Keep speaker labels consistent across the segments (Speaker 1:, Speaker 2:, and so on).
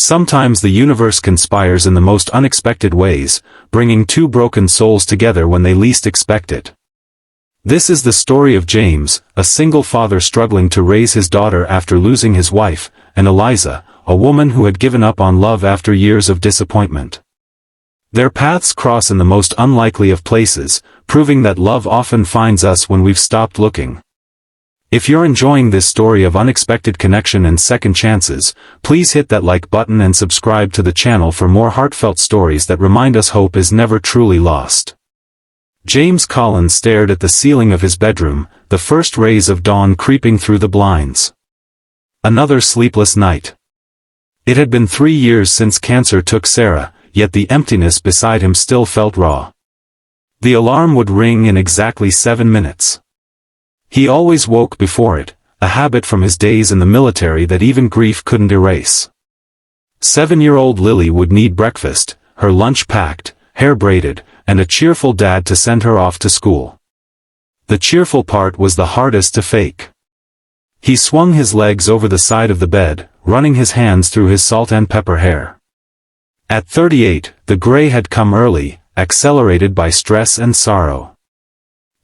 Speaker 1: Sometimes the universe conspires in the most unexpected ways, bringing two broken souls together when they least expect it. This is the story of James, a single father struggling to raise his daughter after losing his wife, and Eliza, a woman who had given up on love after years of disappointment. Their paths cross in the most unlikely of places, proving that love often finds us when we've stopped looking. If you're enjoying this story of unexpected connection and second chances, please hit that like button and subscribe to the channel for more heartfelt stories that remind us hope is never truly lost. James Collins stared at the ceiling of his bedroom, the first rays of dawn creeping through the blinds. Another sleepless night. It had been 3 years since cancer took Sarah, yet the emptiness beside him still felt raw. The alarm would ring in exactly 7 minutes. He always woke before it, a habit from his days in the military that even grief couldn't erase. 7-year-old Lily would need breakfast, her lunch packed, hair braided, and a cheerful dad to send her off to school. The cheerful part was the hardest to fake. He swung his legs over the side of the bed, running his hands through his salt and pepper hair. At 38, the gray had come early, accelerated by stress and sorrow.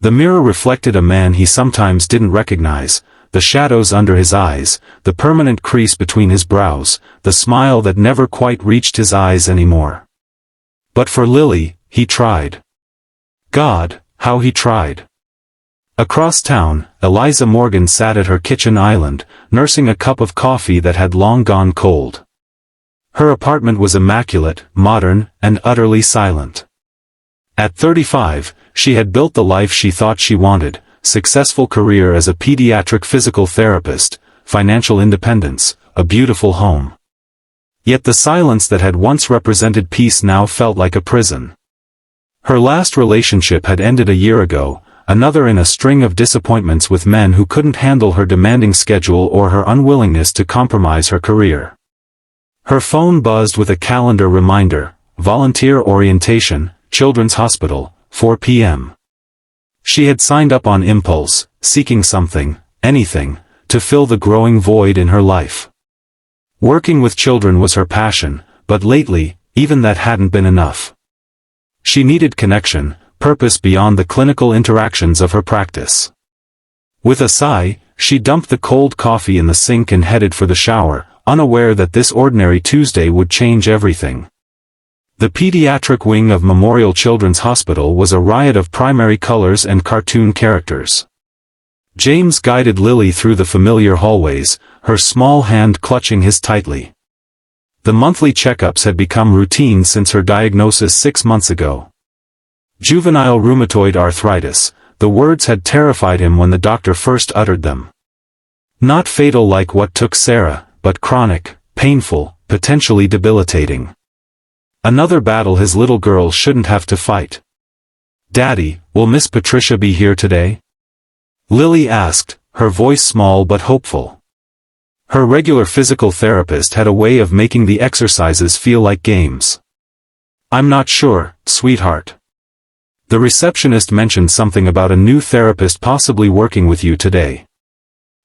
Speaker 1: The mirror reflected a man he sometimes didn't recognize, the shadows under his eyes, the permanent crease between his brows, the smile that never quite reached his eyes anymore. But for Lily, he tried. God, how he tried. Across town, Eliza Morgan sat at her kitchen island, nursing a cup of coffee that had long gone cold. Her apartment was immaculate, modern, and utterly silent. At 35, she had built the life she thought she wanted, successful career as a pediatric physical therapist, financial independence, a beautiful home. Yet the silence that had once represented peace now felt like a prison. Her last relationship had ended a year ago, another in a string of disappointments with men who couldn't handle her demanding schedule or her unwillingness to compromise her career. Her phone buzzed with a calendar reminder, volunteer orientation, Children's Hospital, 4 p.m. She had signed up on impulse, seeking something, anything, to fill the growing void in her life. Working with children was her passion, but lately, even that hadn't been enough. She needed connection, purpose beyond the clinical interactions of her practice. With a sigh, she dumped the cold coffee in the sink and headed for the shower, unaware that this ordinary Tuesday would change everything. The pediatric wing of Memorial Children's Hospital was a riot of primary colors and cartoon characters. James guided Lily through the familiar hallways, her small hand clutching his tightly. The monthly checkups had become routine since her diagnosis 6 months ago. Juvenile rheumatoid arthritis, the words had terrified him when the doctor first uttered them. Not fatal like what took Sarah, but chronic, painful, potentially debilitating. Another battle his little girl shouldn't have to fight. "Daddy, will Miss Patricia be here today?" Lily asked, her voice small but hopeful. Her regular physical therapist had a way of making the exercises feel like games. "I'm not sure, sweetheart. The receptionist mentioned something about a new therapist possibly working with you today."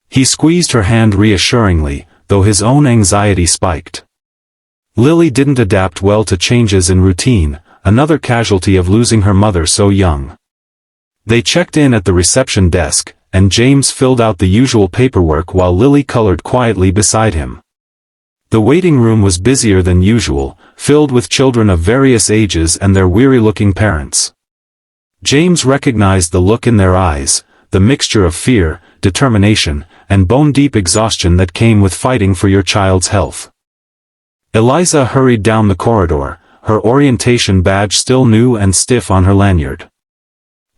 Speaker 1: He squeezed her hand reassuringly, though his own anxiety spiked. Lily didn't adapt well to changes in routine, another casualty of losing her mother so young. They checked in at the reception desk, and James filled out the usual paperwork while Lily colored quietly beside him. The waiting room was busier than usual, filled with children of various ages and their weary-looking parents. James recognized the look in their eyes, the mixture of fear, determination, and bone-deep exhaustion that came with fighting for your child's health. Eliza hurried down the corridor, her orientation badge still new and stiff on her lanyard.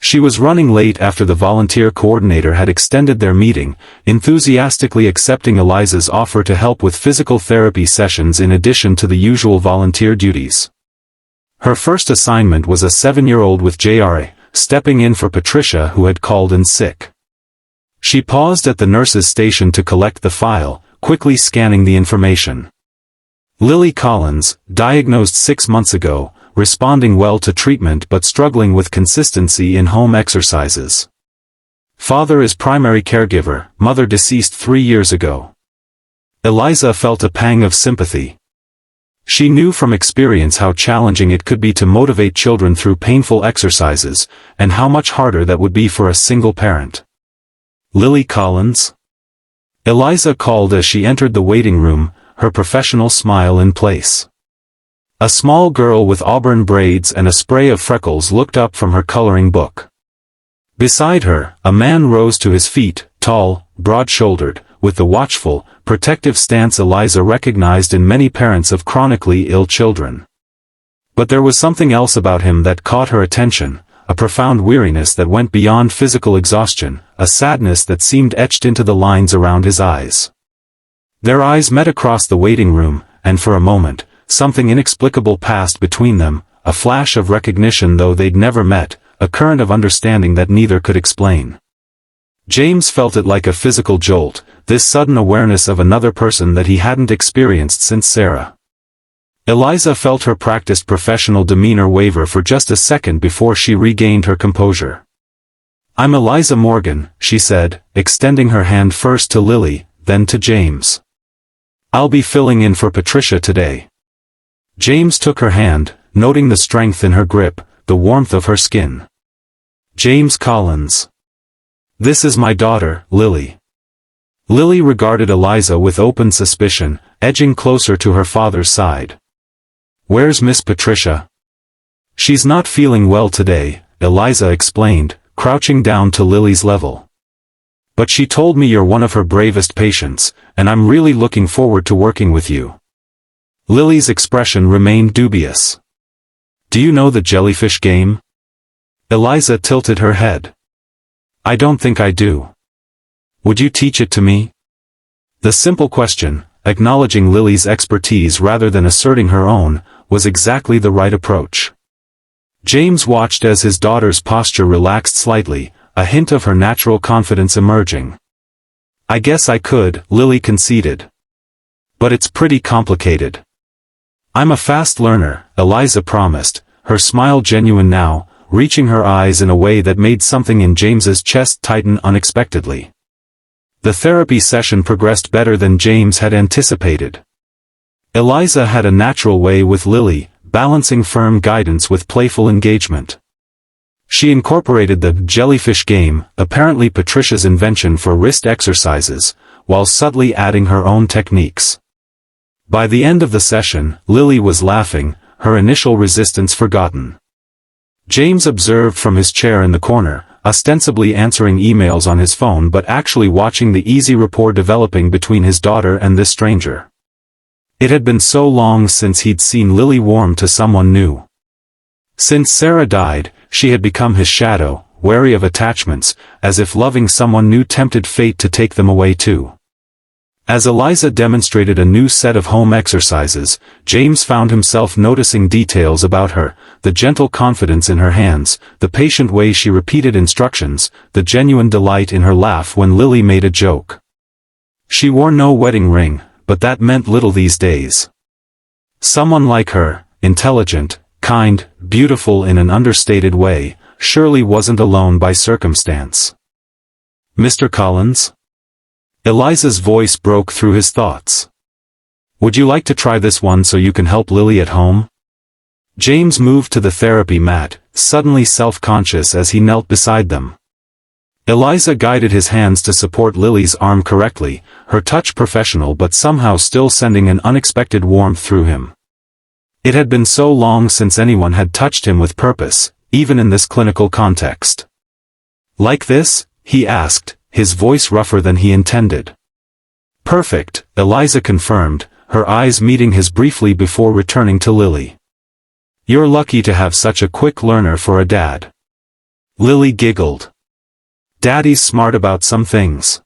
Speaker 1: She was running late after the volunteer coordinator had extended their meeting, enthusiastically accepting Eliza's offer to help with physical therapy sessions in addition to the usual volunteer duties. Her first assignment was a 7-year-old with JRA, stepping in for Patricia who had called in sick. She paused at the nurse's station to collect the file, quickly scanning the information. Lily Collins, diagnosed 6 months ago, responding well to treatment but struggling with consistency in home exercises. Father is primary caregiver, mother deceased 3 years ago. Eliza felt a pang of sympathy. She knew from experience how challenging it could be to motivate children through painful exercises, and how much harder that would be for a single parent. Lily Collins? Eliza called as she entered the waiting room, her professional smile in place. A small girl with auburn braids and a spray of freckles looked up from her coloring book. Beside her, a man rose to his feet, tall, broad-shouldered, with the watchful, protective stance Eliza recognized in many parents of chronically ill children. But there was something else about him that caught her attention, a profound weariness that went beyond physical exhaustion, a sadness that seemed etched into the lines around his eyes. Their eyes met across the waiting room, and for a moment, something inexplicable passed between them, a flash of recognition though they'd never met, a current of understanding that neither could explain. James felt it like a physical jolt, this sudden awareness of another person that he hadn't experienced since Sarah. Eliza felt her practiced professional demeanor waver for just a second before she regained her composure. "I'm Eliza Morgan," she said, extending her hand first to Lily, then to James. "I'll be filling in for Patricia today." James took her hand, noting the strength in her grip, the warmth of her skin. "James Collins. This is my daughter, Lily." Lily regarded Eliza with open suspicion, edging closer to her father's side. "Where's Miss Patricia?" "She's not feeling well today," Eliza explained, crouching down to Lily's level. "But she told me you're one of her bravest patients, and I'm really looking forward to working with you." Lily's expression remained dubious. "Do you know the jellyfish game?" Eliza tilted her head. "I don't think I do. Would you teach it to me?" The simple question, acknowledging Lily's expertise rather than asserting her own, was exactly the right approach. James watched as his daughter's posture relaxed slightly, a hint of her natural confidence emerging. "I guess I could," Lily conceded. "But it's pretty complicated." "I'm a fast learner," Eliza promised, her smile genuine now, reaching her eyes in a way that made something in James's chest tighten unexpectedly. The therapy session progressed better than James had anticipated. Eliza had a natural way with Lily, balancing firm guidance with playful engagement. She incorporated the jellyfish game, apparently Patricia's invention for wrist exercises, while subtly adding her own techniques. By the end of the session, Lily was laughing, her initial resistance forgotten. James observed from his chair in the corner, ostensibly answering emails on his phone but actually watching the easy rapport developing between his daughter and this stranger. It had been so long since he'd seen Lily warm to someone new. Since Sarah died, she had become his shadow, wary of attachments, as if loving someone new tempted fate to take them away too. As Eliza demonstrated a new set of home exercises, James found himself noticing details about her, the gentle confidence in her hands, the patient way she repeated instructions, the genuine delight in her laugh when Lily made a joke. She wore no wedding ring, but that meant little these days. Someone like her, intelligent, kind, beautiful in an understated way, surely wasn't alone by circumstance. "Mr. Collins?" Eliza's voice broke through his thoughts. "Would you like to try this one so you can help Lily at home?" James moved to the therapy mat, suddenly self-conscious as he knelt beside them. Eliza guided his hands to support Lily's arm correctly, her touch professional but somehow still sending an unexpected warmth through him. It had been so long since anyone had touched him with purpose, even in this clinical context. "Like this?" he asked, his voice rougher than he intended. "Perfect," Eliza confirmed, her eyes meeting his briefly before returning to Lily. "You're lucky to have such a quick learner for a dad." Lily giggled. "Daddy's smart about some things.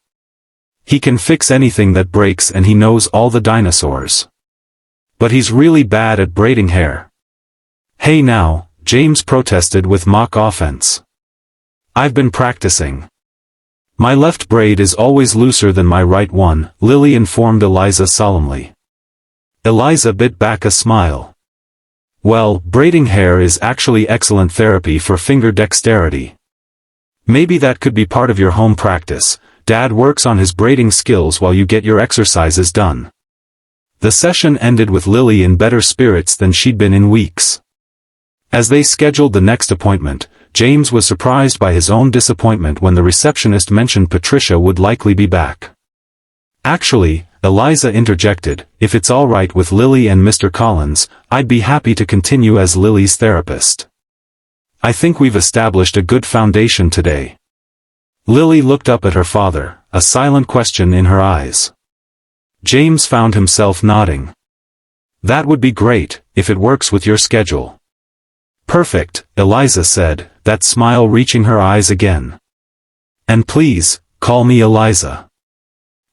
Speaker 1: He can fix anything that breaks and he knows all the dinosaurs. But he's really bad at braiding hair." "Hey now," James protested with mock offense. "I've been practicing. My left braid is always looser than my right one," Lily informed Eliza solemnly. Eliza bit back a smile. "Well, braiding hair is actually excellent therapy for finger dexterity. Maybe that could be part of your home practice. Dad works on his braiding skills while you get your exercises done." The session ended with Lily in better spirits than she'd been in weeks. As they scheduled the next appointment, James was surprised by his own disappointment when the receptionist mentioned Patricia would likely be back. "Actually," Eliza interjected, "if it's all right with Lily and Mr. Collins, I'd be happy to continue as Lily's therapist. I think we've established a good foundation today." Lily looked up at her father, a silent question in her eyes. James found himself nodding. "That would be great, if it works with your schedule." "Perfect," Eliza said, that smile reaching her eyes again. "And please, call me Eliza."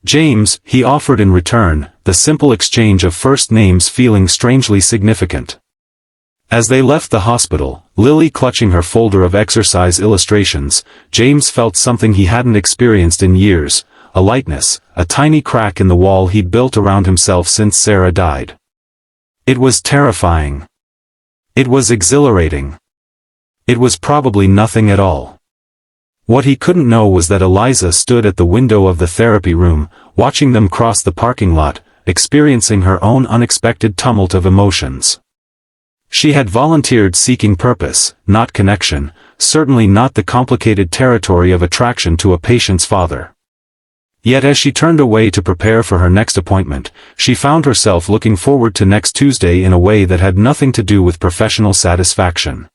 Speaker 1: James, he offered in return, the simple exchange of first names feeling strangely significant. As they left the hospital, Lily clutching her folder of exercise illustrations, James felt something he hadn't experienced in years, a lightness, a tiny crack in the wall he'd built around himself since Sarah died. It was terrifying. It was exhilarating. It was probably nothing at all. What he couldn't know was that Eliza stood at the window of the therapy room, watching them cross the parking lot, experiencing her own unexpected tumult of emotions. She had volunteered seeking purpose, not connection, certainly not the complicated territory of attraction to a patient's father. Yet as she turned away to prepare for her next appointment, she found herself looking forward to next Tuesday in a way that had nothing to do with professional satisfaction.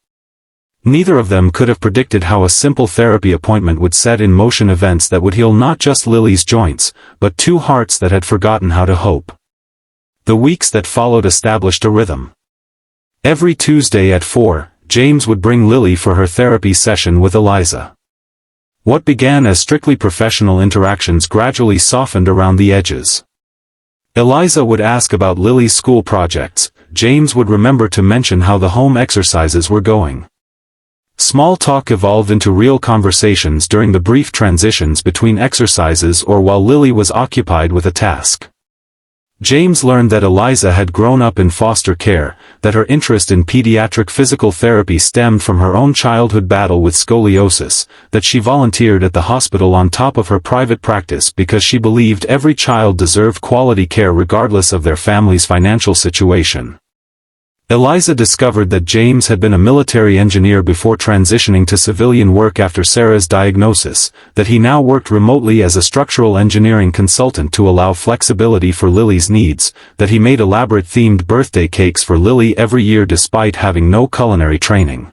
Speaker 1: Neither of them could have predicted how a simple therapy appointment would set in motion events that would heal not just Lily's joints, but two hearts that had forgotten how to hope. The weeks that followed established a rhythm. Every Tuesday at 4, James would bring Lily for her therapy session with Eliza. What began as strictly professional interactions gradually softened around the edges. Eliza would ask about Lily's school projects, James would remember to mention how the home exercises were going. Small talk evolved into real conversations during the brief transitions between exercises or while Lily was occupied with a task. James learned that Eliza had grown up in foster care, that her interest in pediatric physical therapy stemmed from her own childhood battle with scoliosis, that she volunteered at the hospital on top of her private practice because she believed every child deserved quality care regardless of their family's financial situation. Eliza discovered that James had been a military engineer before transitioning to civilian work after Sarah's diagnosis, that he now worked remotely as a structural engineering consultant to allow flexibility for Lily's needs, that he made elaborate themed birthday cakes for Lily every year despite having no culinary training.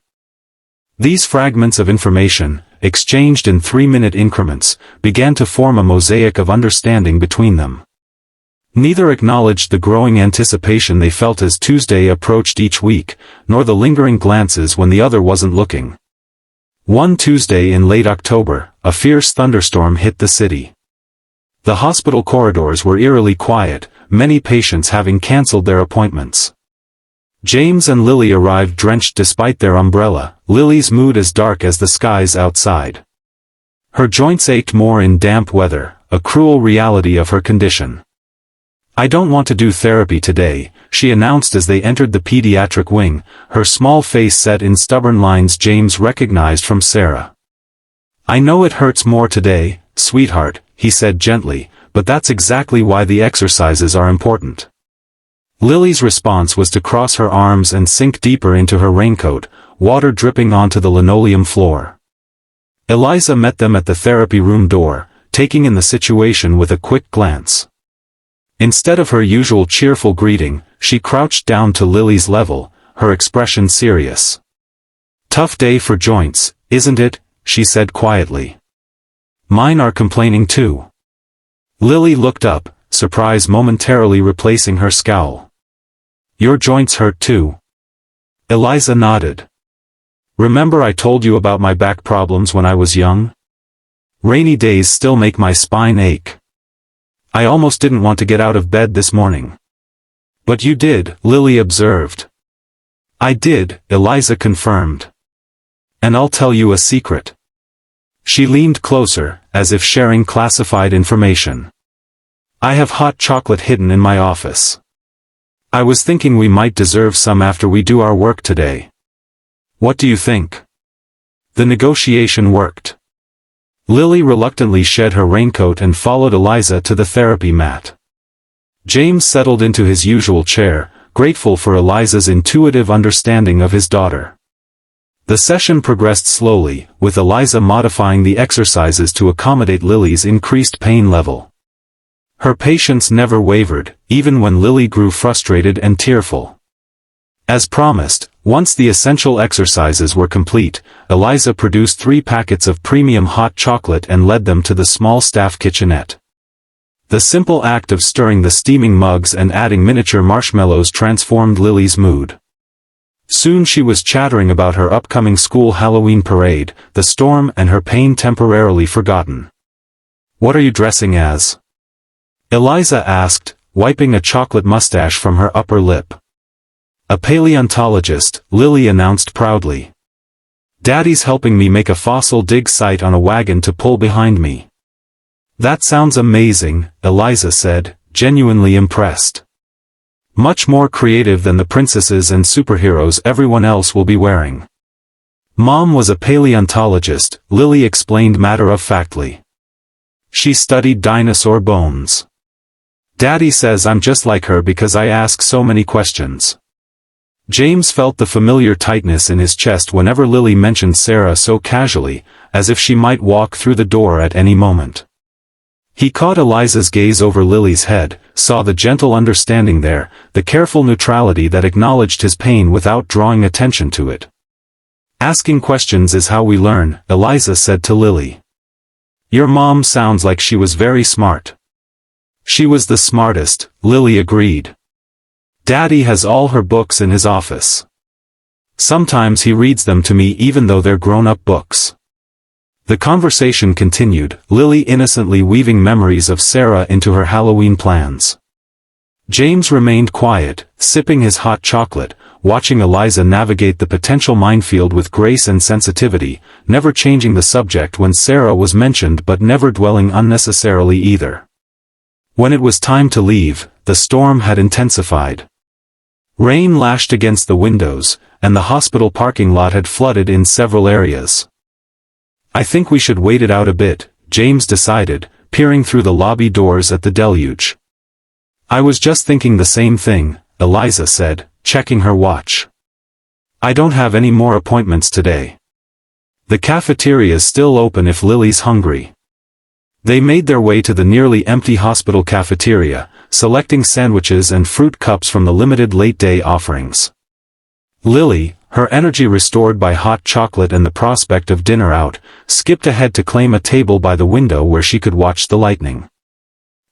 Speaker 1: These fragments of information, exchanged in 3-minute increments, began to form a mosaic of understanding between them. Neither acknowledged the growing anticipation they felt as Tuesday approached each week, nor the lingering glances when the other wasn't looking. One Tuesday in late October, a fierce thunderstorm hit the city. The hospital corridors were eerily quiet, many patients having cancelled their appointments. James and Lily arrived drenched despite their umbrella, Lily's mood as dark as the skies outside. Her joints ached more in damp weather, a cruel reality of her condition. "I don't want to do therapy today," she announced as they entered the pediatric wing, her small face set in stubborn lines James recognized from Sarah. "I know it hurts more today, sweetheart," he said gently, "but that's exactly why the exercises are important." Lily's response was to cross her arms and sink deeper into her raincoat, water dripping onto the linoleum floor. Eliza met them at the therapy room door, taking in the situation with a quick glance. Instead of her usual cheerful greeting, she crouched down to Lily's level, her expression serious. "Tough day for joints, isn't it?" she said quietly. "Mine are complaining too." Lily looked up, surprise momentarily replacing her scowl. "Your joints hurt too?" Eliza nodded. "Remember I told you about my back problems when I was young? Rainy days still make my spine ache. I almost didn't want to get out of bed this morning." "But you did," Lily observed. "I did," Eliza confirmed. "And I'll tell you a secret." She leaned closer, as if sharing classified information. "I have hot chocolate hidden in my office. I was thinking we might deserve some after we do our work today. What do you think?" The negotiation worked. Lily reluctantly shed her raincoat and followed Eliza to the therapy mat. James settled into his usual chair, grateful for Eliza's intuitive understanding of his daughter. The session progressed slowly, with Eliza modifying the exercises to accommodate Lily's increased pain level. Her patience never wavered, even when Lily grew frustrated and tearful. As promised, once the essential exercises were complete, Eliza produced 3 packets of premium hot chocolate and led them to the small staff kitchenette. The simple act of stirring the steaming mugs and adding miniature marshmallows transformed Lily's mood. Soon she was chattering about her upcoming school Halloween parade, the storm and her pain temporarily forgotten. "What are you dressing as?" Eliza asked, wiping a chocolate mustache from her upper lip. "A paleontologist," Lily announced proudly. "Daddy's helping me make a fossil dig site on a wagon to pull behind me." "That sounds amazing," Eliza said, genuinely impressed. "Much more creative than the princesses and superheroes everyone else will be wearing." "Mom was a paleontologist," Lily explained matter-of-factly. "She studied dinosaur bones. Daddy says I'm just like her because I ask so many questions." James felt the familiar tightness in his chest whenever Lily mentioned Sarah so casually, as if she might walk through the door at any moment. He caught Eliza's gaze over Lily's head, saw the gentle understanding there, the careful neutrality that acknowledged his pain without drawing attention to it. "Asking questions is how we learn," Eliza said to Lily. "Your mom sounds like she was very smart." "She was the smartest," Lily agreed. "Daddy has all her books in his office. Sometimes he reads them to me even though they're grown-up books." The conversation continued, Lily innocently weaving memories of Sarah into her Halloween plans. James remained quiet, sipping his hot chocolate, watching Eliza navigate the potential minefield with grace and sensitivity, never changing the subject when Sarah was mentioned but never dwelling unnecessarily either. When it was time to leave, the storm had intensified. Rain lashed against the windows, and the hospital parking lot had flooded in several areas. "I think we should wait it out a bit," James decided, peering through the lobby doors at the deluge. "I was just thinking the same thing," Eliza said, checking her watch. "I don't have any more appointments today. The cafeteria's still open if Lily's hungry." They made their way to the nearly empty hospital cafeteria, selecting sandwiches and fruit cups from the limited late-day offerings. Lily, her energy restored by hot chocolate and the prospect of dinner out, skipped ahead to claim a table by the window where she could watch the lightning.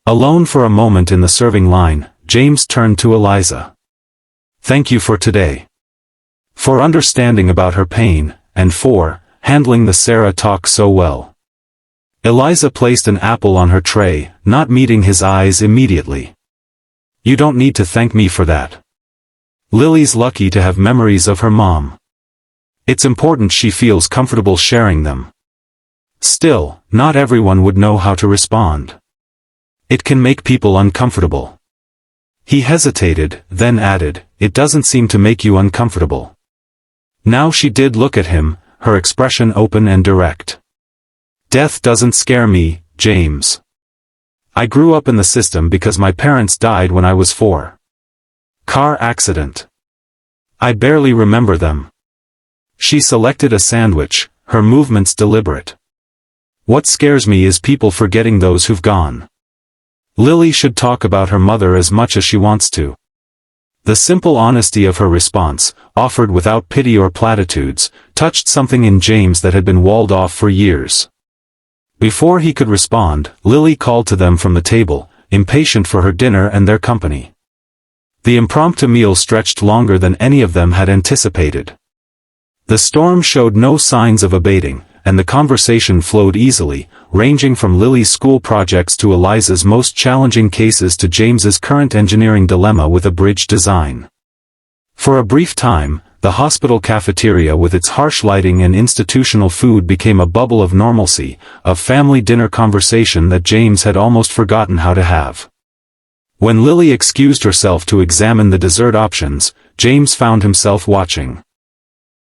Speaker 1: Alone for a moment in the serving line, James turned to Eliza. "Thank you for today. For understanding about her pain, and for handling the Sarah talk so well." Eliza placed an apple on her tray, not meeting his eyes immediately. "You don't need to thank me for that. Lily's lucky to have memories of her mom. It's important she feels comfortable sharing them. Still, not everyone would know how to respond. It can make people uncomfortable." He hesitated, then added, "It doesn't seem to make you uncomfortable." Now she did look at him, her expression open and direct. "Death doesn't scare me, James. I grew up in the system because my parents died when I was 4. Car accident. I barely remember them." She selected a sandwich, her movements deliberate. "What scares me is people forgetting those who've gone. Lily should talk about her mother as much as she wants to." The simple honesty of her response, offered without pity or platitudes, touched something in James that had been walled off for years. Before he could respond, Lily called to them from the table, impatient for her dinner and their company. The impromptu meal stretched longer than any of them had anticipated. The storm showed no signs of abating, and the conversation flowed easily, ranging from Lily's school projects to Eliza's most challenging cases to James's current engineering dilemma with a bridge design. For a brief time, the hospital cafeteria with its harsh lighting and institutional food became a bubble of normalcy, a family dinner conversation that James had almost forgotten how to have. When Lily excused herself to examine the dessert options, James found himself watching.